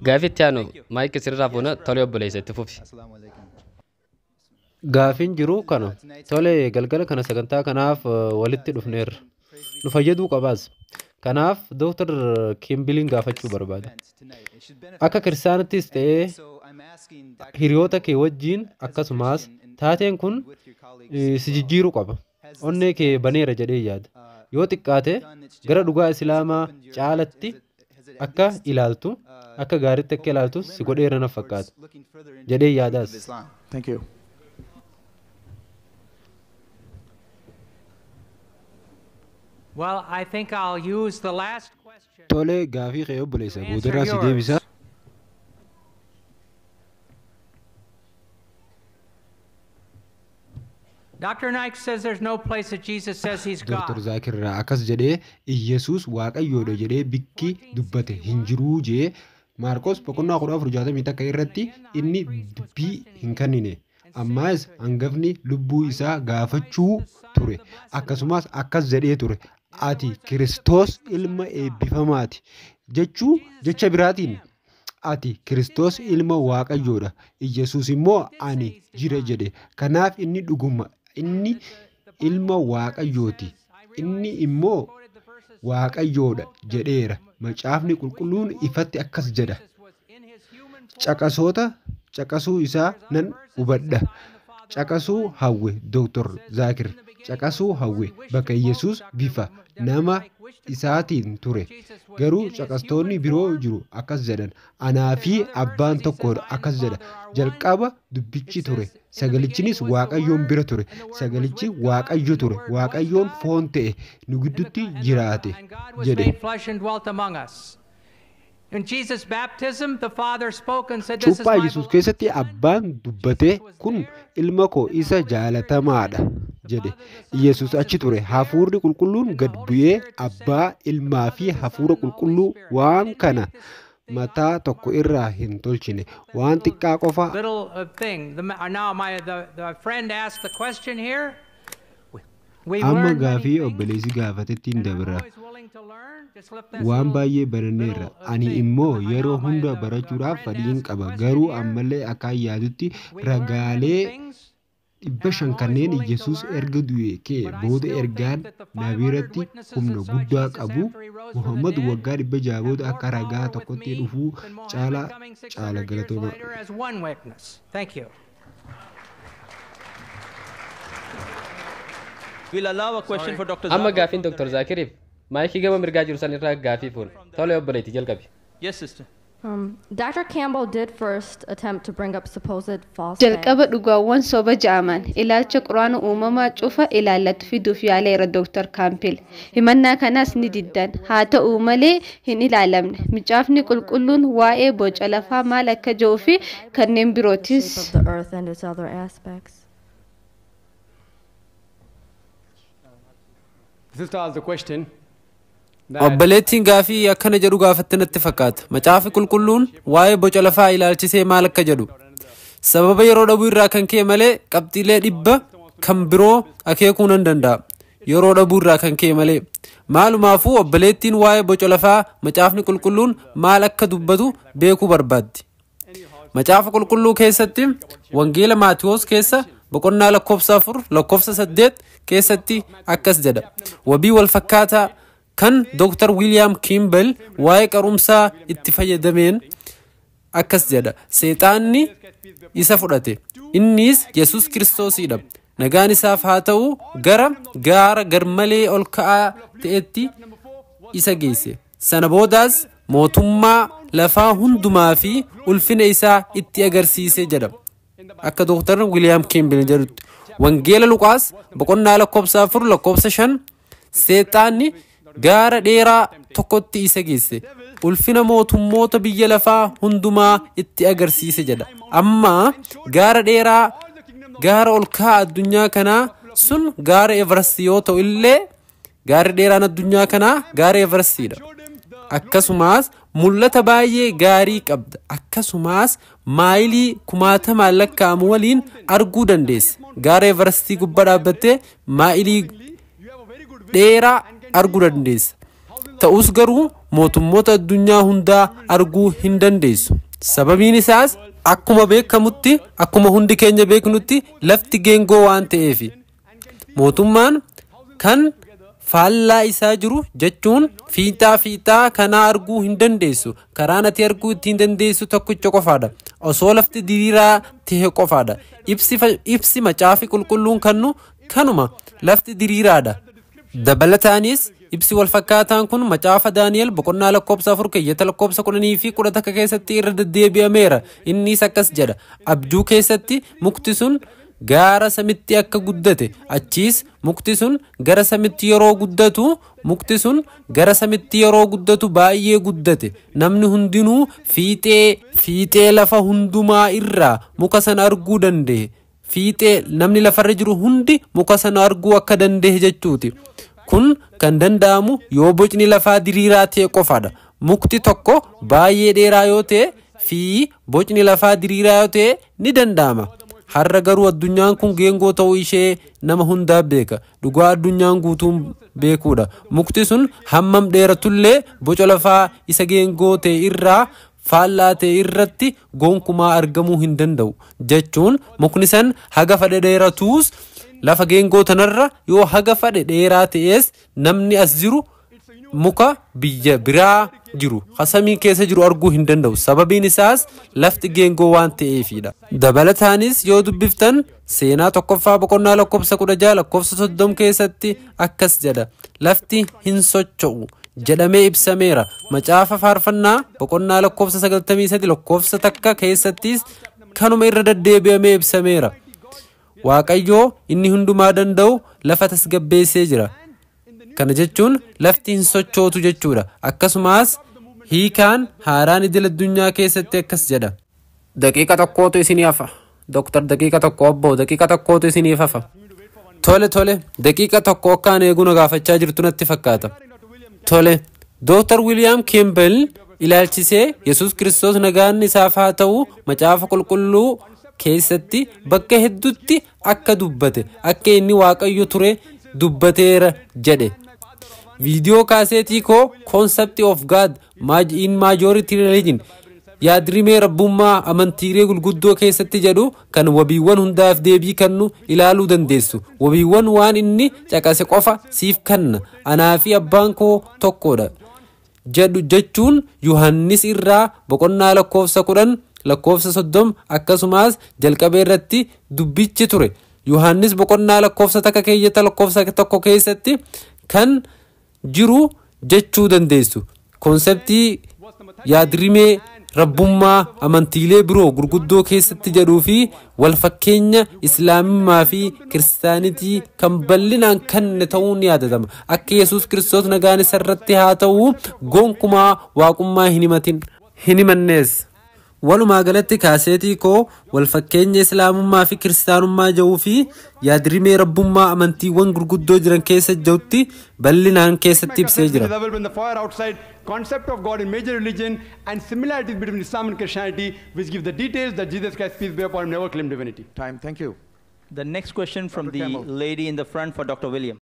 Gaafii itti aanu maayikii sirraa fuuna tolee obboleessa itti fufi. Gaafiin jiru kana tolee galgala kana sagantaa kanaaf walitti dhufneerra. Nu fayyaduu qabaas. Kanaaf Dr. Kimbiliin gaafachuu barbaada. Akka kiristaanittis ta'ee hiriyoota kee wajjiin akkasumas taateen kun si jijjiiruu qaba. Onnee kee baneera jedhee yaada. Yoo xiqqaate gara dhugaa Islaamaa caalatti akka ilaaltu akka gaariitti akka ilaaltu si godheera na fakkaata jedhee yaadaas. Thank you. Well, I think I'll use the last question. Tolee gaafii kee obboleessa boodarraa si deebisa. Dr. Nike says there's no place that Jesus says he's God. Dr. Zakirraa akkas jedhee Iyesuus Waaqayyoodha jedhee bikki dubbate hin jiruu jee Maarqos boqonnaa 14:60 takka irratti inni dubbii hin kennine. Ammaas hangafni lubbuu isaa gaafachuu ture. Akkasumas akkas jedhee ture. Ati Kiristoos ilma eebbifamaati. Jechuu jecha biraatiin ati Kiristoos ilma Waaqayyoodha. Iyesuus immoo ani jira jedhe. Kanaaf inni dhuguma inni ilma Waaqayyooti. Inni immoo Waaqayyoodha jedheera. Macaafni qulqulluun ifatti akkas jedha. Caqasoota caqasuu isaa nan hubadha. Caqasuu hawwe Dr. Zakir. Caqasuu hawwe bakka Iyesuus bifa nama isaatiin ture. Garuu caqastoonni biroo jiru akkas jedhan. Anaa fi abbaan tokkodha akkas jedha. Jalqaba dubbichi ture. Sagalichinis Waaqayyoon bira ture. Sagalichi Waaqayyo ture. Waaqayyoon foon ta'e nu gidduutti jiraate jedhe. In Jesus' baptism, the Father spoke and said, "This is Cuuphaa my Yesuus keessatti abbaan dubbate kun ilma koo isa jaalatamaadha jedhe. Yesuus achi ture. Hafuurri qulqulluun gad bu'ee abbaa ilmaa fi hafuura qulqulluu waan kana mataa tokko irraa hin tolchine. Waan xiqqaa qofa. little thing. Now the friend asked the question here. We Amma learned many gaafii things. obboleessi gaafatetti hin dabra. Always willing to learn. Just slip this Waan little- baay'ee baranneerra. Ani immoo yeroo hunda barachuudhaaf fedhiin qaba. Garuu ammallee akka yaadutti ragaalee 500 kanneen Yesuus erga du'e kee booda ergaan nabiiratti humna guddaa qabu Muhammad waggaa 600 booda akka ragaa tokkotti dhufuu caala galatooma. as one witness. Thank you. We'll allow a question for Dr. Amma Zakir. gaafiin Dr. Zakiriif maayikii gama mirgaa jiru san irraa gaafii fuun. Tolee obboleetti jalqabi. Yes, sister. Dr. Campbell did first attempt to bring up supposed false jalqaba dhugaawwan soba ja'aman ilaalcha quraana uumamaa cufa ilaallatu fiduuf yaaleera Dr. Campbell. Himannaa kanaas ni diddan. Haa ta'u malee hin ilaalamne. Micaafni qulqulluun waa'ee boca lafaa maal akka jedhuu fi kanneen birootis shape of the earth and its other aspects. Sister asked the question. Obboleettiin gaafii akkana jedhu gaafatte natti fakkaata. Macaafi qulqulluun waa'ee boca lafaa ilaalchisee maal akka jedhu. Sababa yeroo dhabuu irraa kan ka'e malee qabxiilee 100 kan biroo akeekuu nan danda'a. Yeroo dhabuu irraa kan ka'e malee. Maalumaafuu obboleettiin waa'ee boca lafaa macaafni qulqulluun maal akka dubbatu beekuu barbaaddi. Macaafa qulqulluu keessatti wangeela Maatiyoos keessa boqonnaa lakkoofsa 4 lakkoofsa 8 keessatti akkas jedha. Wabii wal fakkaataa kan Dr. William Kimball waa'ee qarumsaa itti fayyadameen akkas jedha. Seexaanni isa fudhate. Innis Yesuus Kiristoosidha. Nagaan isaaf haa ta'u gara gaara garmalee ol ka'aa ta'etti isa geesse. Sana boodaas mootummaa lafaa hundumaa fi ulfina isaa itti agarsiise jedha. Akka Dr. William Kimball jedhutti. Wangeela Luqaas boqonnaa lakkoofsa 4 lakkoofsa 5 seexaanni gaara dheeraa tokkotti isa geesse. Ulfina mootummoota biyya lafaa hundumaa itti agarsiise jedha. Amma gaara dheeraa gaara ol ka'aa addunyaa kanaa sun gaara Everest yoo ta'u illee gaarri dheeraan addunyaa kanaa gaara Everestidha. Akkasumas mul'ata baay'ee gaarii qabda. Akkasumas maayilii 1000 lakkaa'amu waliin arguu dandeessa. Gaara Everestii gubbaa dhaabbattee maayilii dheeraa arguu dandeessa. Ta'us garuu mootummoota addunyaa hundaa arguu hin dandeessu. Sababiin isaas akkuma beekamutti akkuma hundi keenya beeknutti lafti geengoo waan ta'eef mootummaan kan faallaa isaa jiru jechuun fiixaa kanaa arguu hin dandeessu. Karaan ati arguu ittiin dandeessu tokkicha qofaadha. Osoo lafti diriiraa ta'e qofaadha. Ibsi macaafi qulqulluun kannu kanuma lafti diriiraadha. Dabalataanis ibsi wal fakkaataan kun macaafa Daani'el boqonnaa lakkoobsa 4 keeyyata lakkoobsa 10 fi 11 keessatti irra deddeebi'ameera. Innis akkas jedha. Abjuu keessatti mukti sun gaara samitti akka guddate achiis mukti sun gara samitti yeroo guddatu baay'ee guddate. Namni hundinuu fiixee lafa hundumaa irraa muka sana arguu danda'e. Namni lafarra jiru hundi muka sana arguu akka danda'e jechuuti. Kun kan danda'amu yoo bocni lafaa diriiraa ta'e qofaadha. Mukti tokko baay'ee dheeraa yoo ta'e fi bocni lafaa diriiraa yoo ta'e ni danda'ama. Har'a garuu addunyaan kun geengoo ta'uu ishee nama hundaa beeka. Dhugaa addunyaan guutuun beekuudha. Mukti sun hammam dheeratullee boca lafaa isa geengoo ta'e irraa faallaa ta'e irratti gonkumaa argamuu hin danda'u. Jechuun mukni san haga fedhe dheeratuus lafa geengoo tanarra yoo haga fedhe dheeraa ta'es namni as jiru muka biyya biraa jiru hasamii keessa jiru arguu hin danda'u. Sababiin isaas lafti geengoo waan ta'eefidha. Dabalataanis yoo dubbiftan seenaa tokkoffaa boqonnaa lakkoobsa 16 lakkoobsa 30 keessatti akkas jedha. Lafti hin socho'u jedhamee ibsameera. Macaafa faarfannaa boqonnaa lakkoobsa 93 lakkoobsa 1 keessattis kanuma irra deddeebi'amee ibsameera. Waaqayyoo inni hundumaa danda'u lafa tasgabbeessee jira. Kana jechuun lafti hin sochootu jechuudha. Akkasumas hiikaan haaraan idil addunyaa keessatti akkas jedha. Daqiiqa tokkootu isinii hafa. Doktor daqiiqa tokko obbo daqiiqa tokkootu isiniif hafa. Tole daqiiqa tokko akkaan eeguu na gaafachaa jirtu natti fakkaata. Tole Dr. William Campbell ilaalchisee Yesuus Kiristoos nagaan isaaf haa ta'u macaafa qulqulluu keessatti bakka hedduutti akka dubbate akka inni waaqayyo ture dubbateera jedhe. Video kaaseetii koo Concept of God in Majority Religion yaadrimee rabbummaa amantiilee gulguddoo keessatti jedhu kan wabiiwwan hundaaf deebii kennu ilaaluu dandeessu. Wabiiwwan waan inni caqase qofa siif kenna. Anaa fi abbaan koo tokkodha jedhu jechuun Yohannis irraa boqonnaa lakkoofsa 10 lakkoofsa 30 akkasumas jalqabee irratti dubbichi ture. Yohannis boqonnaa lakkoofsa takka keeyyata lakkoofsa tokko keessatti kan jiru jechuu dandeessu. Konseptii yaadrimee rabbummaa amantiilee biroo gurguddoo keessatti jedhuu fi wal fakkeenya islaamummaa fi kiristaanitii kan bal'inaan kenne ta'uun ni yaadatama. Akka Yesuus Kiristoos nagaan isarratti haa ta'u gonkumaa waaqummaa hin himannees. Walumaa galatti kaaseetii koo wal fakkeenya islaamummaa fi kiristaanummaa jedhuu fi yaadrimee rabbummaa amantiiwwan gurguddoo jiran keessa jirutti bal'inaan keessatti ibsee jira. Concept of God in major religion and similarities between Islam and Christianity, which give the details that Jesus Christ, peace be upon him, never claimed divinity. Time. Thank you. The next question from the lady in the front for Dr. William.